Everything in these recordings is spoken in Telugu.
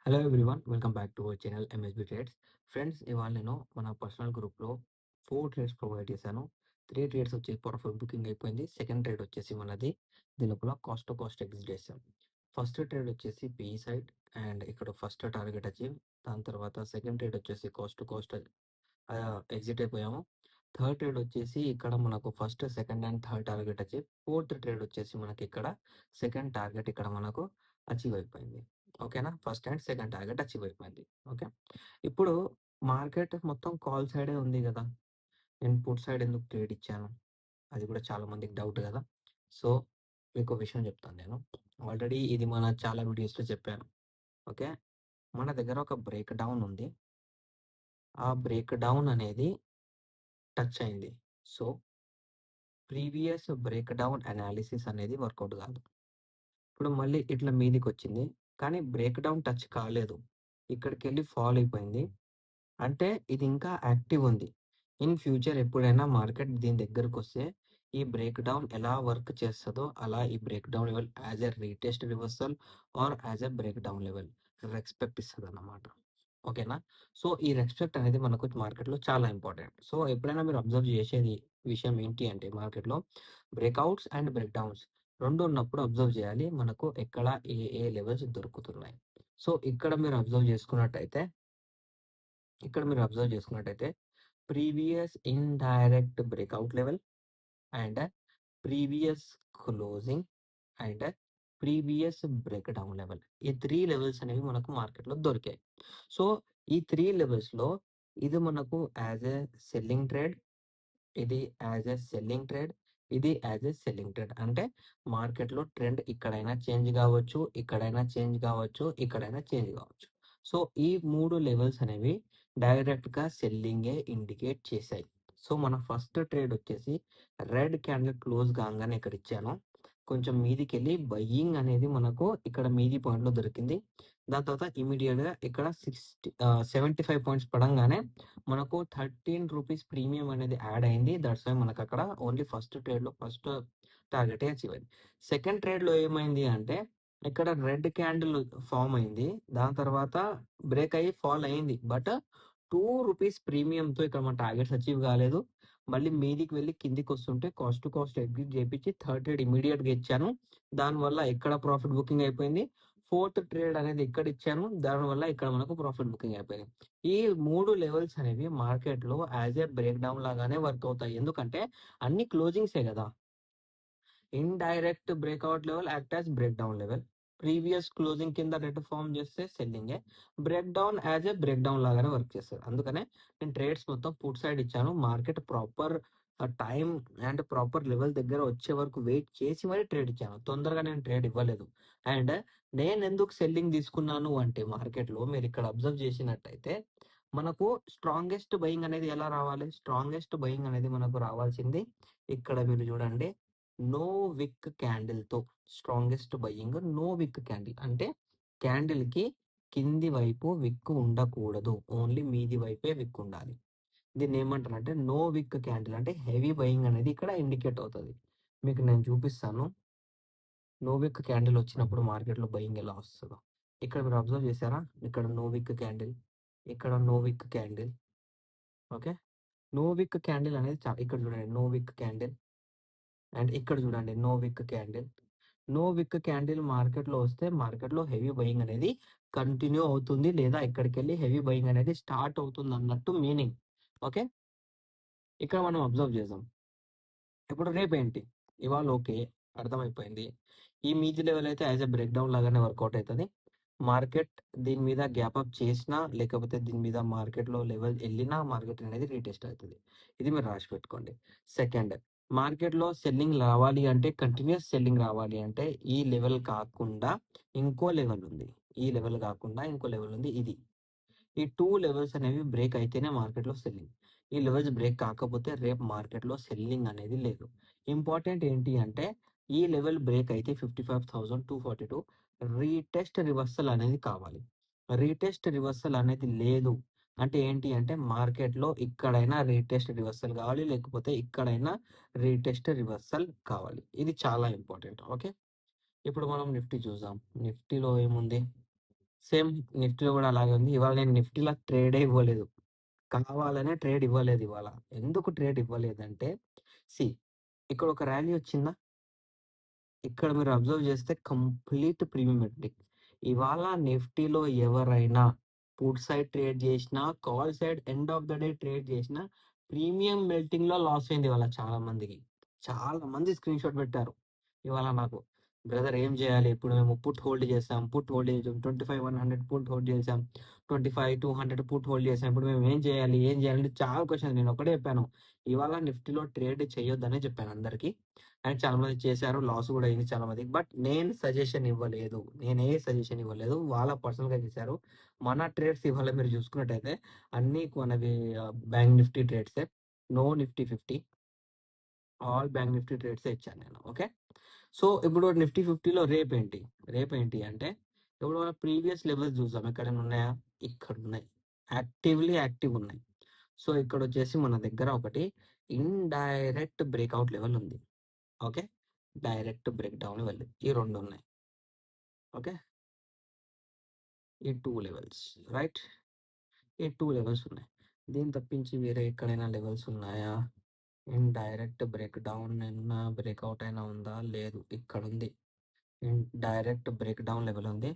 Hello everyone, welcome back to our channel MSB trades. Friends, ఇవాళ నేను మన పర్సనల్ గ్రూప్లో 4 ట్రేడ్స్ ప్రొవైడ్ చేశాను. 3 ట్రేడ్స్ వచ్చి ప్రాఫిట్ బుకింగ్ అయిపోయింది. సెకండ్ ట్రేడ్ వచ్చేసి మనది దీని లోపల కాస్ట్ టు కాస్ట్ ఎగ్జిట్ చేసాం. ఫస్ట్ ట్రేడ్ వచ్చేసి పిఈ సైడ్ అండ్ ఇక్కడ ఫస్ట్ టార్గెట్ అచీవ్. దాని తర్వాత సెకండ్ ట్రేడ్ వచ్చేసి కాస్ట్ టు కాస్ట్ ఎగ్జిట్ అయిపోయాము. థర్డ్ ట్రేడ్ వచ్చేసి ఇక్కడ మనకు first second and third target achieve. Fourth trade వచ్చేసి మనకి ఇక్కడ సెకండ్ టార్గెట్ ఇక్కడ మనకు అచీవ్ అయిపోయింది. ఓకేనా, first and second target achieve అయిపోయింది. ఓకే, ఇప్పుడు మార్కెట్ మొత్తం కాల్ సైడే ఉంది కదా, నేను పుట్ సైడ్ ఎందుకు ట్రేడ్ ఇచ్చాను అది కూడా చాలా మందికి డౌట్ కదా. సో మీకు విషయం చెప్తాను. నేను ఆల్రెడీ ఇది మన చాలా వీడియోస్లో చెప్పాను. ఓకే, మన దగ్గర ఒక బ్రేక్ డౌన్ ఉంది. ఆ బ్రేక్ డౌన్ అనేది టచ్ అయింది. So previous break down analysis అనేది వర్కౌట్ కాదు. ఇప్పుడు మళ్ళీ ఇట్లా మీదికి వచ్చింది, కానీ బ్రేక్ డౌన్ టచ్ కాలేదు, ఇక్కడికి వెళ్ళి ఫాల్ అయిపోయింది. అంటే ఇది ఇంకా యాక్టివ్ ఉంది. ఇన్ ఫ్యూచర్ ఎప్పుడైనా మార్కెట్ దీని దగ్గరకు వస్తే ఈ బ్రేక్ డౌన్ ఎలా వర్క్ చేస్తుందో అలా ఈ break down level as a retest reversal or as a break down level respect ఇస్తుంది అన్నమాట. ఓకేనా, సో ఈ రెస్పెక్ట్ అనేది మనకు మార్కెట్లో చాలా ఇంపార్టెంట్. సో ఎప్పుడైనా మీరు అబ్జర్వ్ చేసేది విషయం ఏంటి అంటే మార్కెట్లో బ్రేక్అవుట్స్ అండ్ బ్రేక్ డౌన్స్ రెండు ఉన్నప్పుడు అబ్జర్వ్ చేయాలి మనకు ఎక్కడ ఏ ఏ లెవెల్స్ దొరుకుతున్నాయి. సో ఇక్కడ మీరు అబ్జర్వ్ చేసుకున్నట్టయితే previous indirect breakout level and previous closing and previous break down level, ఈ 3 లెవెల్స్ అనేవి మనకు మార్కెట్లో దొరికాయి. సో ఈ 3 లెవెల్స్లో ఇది మనకు యాజ్ ఎ సెల్లింగ్ ట్రేడ్, ఇది యాజ్ ఎ సెల్లింగ్ ట్రేడ్, ఇది యాజ్ ఎ సెల్లింగ్ ట్రేడ్. అంటే మార్కెట్లో ట్రెండ్ ఇక్కడైనా చేంజ్ కావచ్చు, ఇక్కడైనా చేంజ్ కావచ్చు, ఇక్కడైనా చేంజ్ కావచ్చు. సో ఈ 3 లెవెల్స్ అనేవి డైరెక్ట్గా సెల్లింగే ఇండికేట్ చేశాయి. సో మన ఫస్ట్ ట్రేడ్ వచ్చేసి రెడ్ క్యాండిల్ క్లోజ్ కాగానే ఇక్కడ ఇచ్చాను, కొంచెం మీదికి వెళ్ళి బయ్యింగ్ అనేది మనకు ఇక్కడ మీది పాయింట్లో దొరికింది. దాని తర్వాత ఇమీడియట్గా ఇక్కడ 75 పాయింట్స్ పడంగానే మనకు 13 రూపీస్ ప్రీమియం అనేది యాడ్ అయింది. దట్స్ వై మనకు అక్కడ ఓన్లీ ఫస్ట్ ట్రేడ్లో ఫస్ట్ టార్గెట్ అచీవ్ అయింది. సెకండ్ ట్రేడ్లో ఏమైంది అంటే ఇక్కడ రెడ్ క్యాండిల్ ఫామ్ అయింది, దాని తర్వాత బ్రేక్ అయ్యి ఫాల్ అయింది. బట్ 2 రూపీస్ ప్రీమియంతో ఇక్కడ మన టార్గెట్స్ అచీవ్ కాలేదు. మళ్ళీ మీదికి వెళ్ళి కిందికి వస్తుంటే కాస్ట్ టు కాస్ట్ ఎగ్జిట్ చేయించి థర్డ్ ట్రేడ్ ఇమీడియట్గా ఇచ్చాను, దానివల్ల ఇక్కడ ప్రాఫిట్ బుకింగ్ అయిపోయింది. ఫోర్త్ ట్రేడ్ అనేది ఇక్కడ ఇచ్చాను, దానివల్ల ఇక్కడ మనకు ప్రాఫిట్ బుకింగ్ అయిపోయింది. ఈ 3 లెవెల్స్ అనేవి మార్కెట్లో యాజ్ ఏ బ్రేక్ డౌన్ లాగానే వర్క్ అవుతాయి. ఎందుకంటే అన్ని క్లోజింగ్సే కదా. Indirect breakout level act as break down level, previous closing కింద రెడ్ ఫామ్ చేస్తే సెల్లింగే, break down as a break down లాగానే వర్క్ చేస్తుంది. అందుకనే నేను ట్రేడ్స్ మొత్తం పుట్ సైడ్ ఇచ్చాను. Market proper time and proper level దగ్గర వచ్చే వరకు వెయిట్ చేసి మరీ ట్రేడ్ ఇచ్చాను, తొందరగా నేను ట్రేడ్ ఇవ్వలేదు. అండ్ నేను ఎందుకు సెల్లింగ్ తీసుకున్నాను అంటే మార్కెట్లో మీరు ఇక్కడ అబ్జర్వ్ చేసినట్టయితే మనకు స్ట్రాంగెస్ట్ బయింగ్ అనేది ఎలా రావాలి, స్ట్రాంగెస్ట్ బయింగ్ అనేది మనకు రావాల్సింది ఇక్కడ మీరు చూడండి, నో విక్ క్యాండిల్ తో స్ట్రాంగెస్ట్ బయ్యింగ్. నో విక్ క్యాండిల్ అంటే క్యాండిల్ కి కింది వైపు విక్ ఉండకూడదు, ఓన్లీ మీది వైపే విక్ ఉండాలి. దీన్ని ఏమంటారు అంటే నో విక్ క్యాండిల్ అంటే హెవీ బయింగ్ అనేది ఇక్కడ ఇండికేట్ అవుతుంది. మీకు నేను చూపిస్తాను నో విక్ క్యాండిల్ వచ్చినప్పుడు మార్కెట్లో బయింగ్ ఎలా వస్తుందో. ఇక్కడ మీరు అబ్జర్వ్ చేశారా, ఇక్కడ నో విక్ క్యాండిల్, ఇక్కడ నో విక్ క్యాండిల్. ఓకే, నో విక్ క్యాండిల్ అనేది ఇక్కడ చూడండి నో విక్ క్యాండిల్, అండ్ ఇక్కడ చూడండి నో విక్ క్యాండిల్. నో విక్ క్యాండిల్ మార్కెట్లో వస్తే మార్కెట్లో హెవీ బయింగ్ అనేది కంటిన్యూ అవుతుంది, లేదా ఇక్కడికి వెళ్ళి హెవీ బయింగ్ అనేది స్టార్ట్ అవుతుంది అన్నట్టు మీనింగ్. ఓకే, ఇక్కడ మనం అబ్జర్వ్ చేద్దాం. ఇప్పుడు రేపేంటి, ఇవాళ ఓకే అర్థమైపోయింది. ఈ మీది లెవెల్ అయితే యాజ్ ఎ బ్రేక్ డౌన్ లాగానే వర్కౌట్ అవుతుంది. మార్కెట్ దీని మీద గ్యాప్ అప్ చేసినా లేకపోతే దీని మీద మార్కెట్లో లెవెల్ వెళ్ళినా మార్కెట్ అనేది రీటెస్ట్ అవుతుంది. ఇది మీరు రాసి పెట్టుకోండి. సెకండ్, మార్కెట్లో సెల్లింగ్ రావాలి అంటే కంటిన్యూస్ సెల్లింగ్ రావాలి అంటే ఈ లెవెల్ కాకుండా ఇంకో లెవెల్ ఉంది, ఈ లెవెల్ కాకుండా ఇంకో లెవెల్ ఉంది. ఇది ఈ 2 లెవెల్స్ అనేవి బ్రేక్ అయితేనే మార్కెట్లో సెల్లింగ్. ఈ లెవెల్స్ బ్రేక్ కాకపోతే రేపు మార్కెట్లో సెల్లింగ్ అనేది లేదు. ఇంపార్టెంట్ ఏంటి అంటే ఈ లెవెల్ బ్రేక్ అయితే 55,242 రీటెస్ట్ రివర్సల్ అనేది కావాలి. రీటెస్ట్ రివర్సల్ అనేది లేదు అంటే ఏంటి అంటే మార్కెట్లో ఇక్కడైనా రీటెస్ట్ రివర్సల్ కావాలి, లేకపోతే ఇక్కడైనా రీటెస్ట్ రివర్సల్ కావాలి. ఇది చాలా ఇంపార్టెంట్. ఓకే, ఇప్పుడు మనం నిఫ్టీ చూద్దాం. నిఫ్టీలో ఏముంది, సేమ్ నిఫ్టీలో కూడా అలాగే ఉంది. ఇవాళ నేను నిఫ్టీలో ట్రేడే ఇవ్వలేదు. కావాలనే ట్రేడ్ ఇవ్వలేదు ఇవాళ. ఎందుకు ట్రేడ్ ఇవ్వలేదంటే, సీ ఇక్కడ ఒక ర్యాలీ వచ్చిందా? ఇక్కడ మీరు అబ్జర్వ్ చేస్తే కంప్లీట్ ప్రీమియం మెట్రిక్. ఇవాళ నిఫ్టీలో ఎవరైనా పుట్ సైడ్ ట్రేడ్ చేసినా, call side end of the day trade చేసినా, ప్రీమియం మెల్టింగ్ లో లాస్ అయింది ఇవాళ చాలా మందికి. చాలా మంది స్క్రీన్ షాట్ పెట్టారు ఇవాళ నాకు. బ్రదర్ ఏం చేయాలి? ఇప్పుడు మేము పుట్ హోల్డ్ చేసాం, పుట్ హోల్డ్ చేసాం, 25 100 పుట్ హోల్డ్ చేసాం, 25 200 పుట్ హోల్డ్ చేసాం, ఇప్పుడు మేము ఏం చేయాలి ఏం చేయాలి అంటే చాలా క్వశ్చన్. నేను ఒకటే చెప్పాను, ఇవాళ నిఫ్టీలో ట్రేడ్ చేయొద్దనే చెప్పాను అందరికీ. అండ్ చాలా మంది చేశారు, లాస్ కూడా అయింది చాలా మందికి. బట్ నేను సజెషన్ ఇవ్వలేదు, నేనే సజెషన్ ఇవ్వలేదు, వాళ్ళ పర్సనల్ గా చేశారు. మన ట్రేడ్స్ ఇవాళ మీరు చూసుకున్నట్టయితే అన్ని మనవి బ్యాంక్ నిఫ్టీ ట్రేడ్సే, no Nifty 50, all bank Nifty ట్రేడ్సే ఇచ్చాను నేను. ఓకే, సో ఇప్పుడు నిఫ్టీ 50లో రేపు ఏంటి అంటే, ఇప్పుడు మన ప్రీవియస్ లెవెల్స్ చూసాం, ఎక్కడైనా ఉన్నాయా? ఇక్కడ ఉన్నాయి, యాక్టివ్ ఉన్నాయి. సో ఇక్కడ వచ్చేసి మన దగ్గర ఒకటి ఇండైరెక్ట్ బ్రేక్అవుట్ లెవెల్ ఉంది. Okay, direct break down level ఈ రెండు ఉన్నాయి. ఓకే, ఈ 2 లెవెల్స్, రైట్, ఈ 2 లెవెల్స్ ఉన్నాయి. దీన్ని తప్పించి వేరే ఎక్కడైనా లెవెల్స్ ఉన్నాయా? ఇన్ డైరెక్ట్ బ్రేక్ డౌన్ అయినా బ్రేక్అవుట్ అయినా ఉందా? లేదు, ఇక్కడ ఉంది. In direct break down level ఉంది.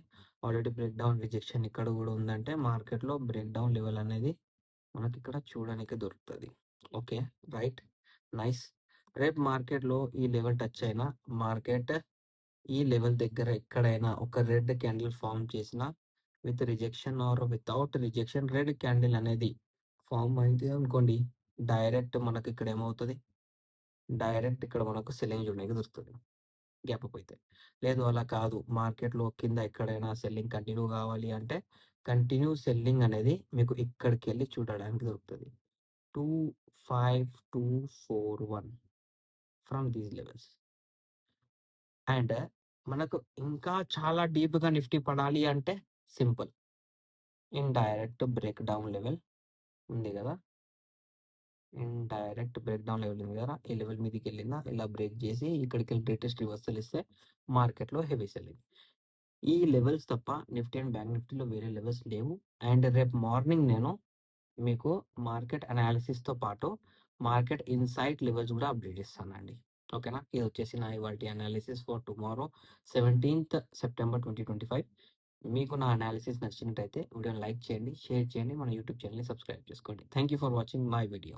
ఆల్రెడీ బ్రేక్ డౌన్ రిజెక్షన్ ఇక్కడ కూడా ఉందంటే మార్కెట్లో బ్రేక్ డౌన్ లెవెల్ అనేది మనకి ఇక్కడ చూడడానికి దొరుకుతుంది. Okay, right, nice. రేపు మార్కెట్లో ఈ లెవెల్ టచ్ అయినా, మార్కెట్ ఈ లెవెల్ దగ్గర ఎక్కడైనా ఒక రెడ్ క్యాండిల్ ఫామ్ చేసిన, with rejection or without rejection, red candle అనేది ఫామ్ అయింది అనుకోండి, డైరెక్ట్ మనకి ఇక్కడ ఏమవుతుంది? డైరెక్ట్ ఇక్కడ మనకు సెల్లింగ్ చూడడానికి దొరుకుతుంది, గ్యాప్ అప్ అయితే. లేదు అలా కాదు, మార్కెట్లో కింద ఎక్కడైనా సెల్లింగ్ కంటిన్యూ కావాలి అంటే, కంటిన్యూ సెల్లింగ్ అనేది మీకు ఇక్కడికి వెళ్ళి చూడడానికి దొరుకుతుంది, 25241 ఫ్రమ్ దీస్ లెవెల్స్. అండ్ మనకు ఇంకా చాలా డీప్ గా నిఫ్టీ పడాలి అంటే simple, in direct break down level ఉంది కదా, in direct break down level ఉంది కదా, ఈ లెవెల్ మీదకి వెళ్ళిందా, ఇలా బ్రేక్ చేసి ఇక్కడికి వెళ్ళి లేటెస్ట్ రివర్సల్ ఇస్తే మార్కెట్లో హెవీ సెల్లింగ్. ఈ లెవెల్స్ తప్ప నిఫ్టీ అండ్ బ్యాంక్ నిఫ్టీలో వేరే లెవెల్స్ లేవు. అండ్ రేపు మార్నింగ్ నేను మీకు మార్కెట్ అనాలిసిస్తో పాటు మార్కెట్ ఇన్సైట్ లెవెల్స్ కూడా అప్డేట్ ఇస్తానండి. ఓకేనా, ఇది వచ్చేసి నా ఇవాల్టి analysis for tomorrow 17th September 2025. మీకు నా అనాలిసిస్ నచ్చినట్టయితే వీడియోని లైక్ చేయండి, షేర్ చేయండి, మన యూట్యూబ్ ఛానల్ని సబ్స్క్రైబ్ చేసుకోండి. Thank you for watching my video.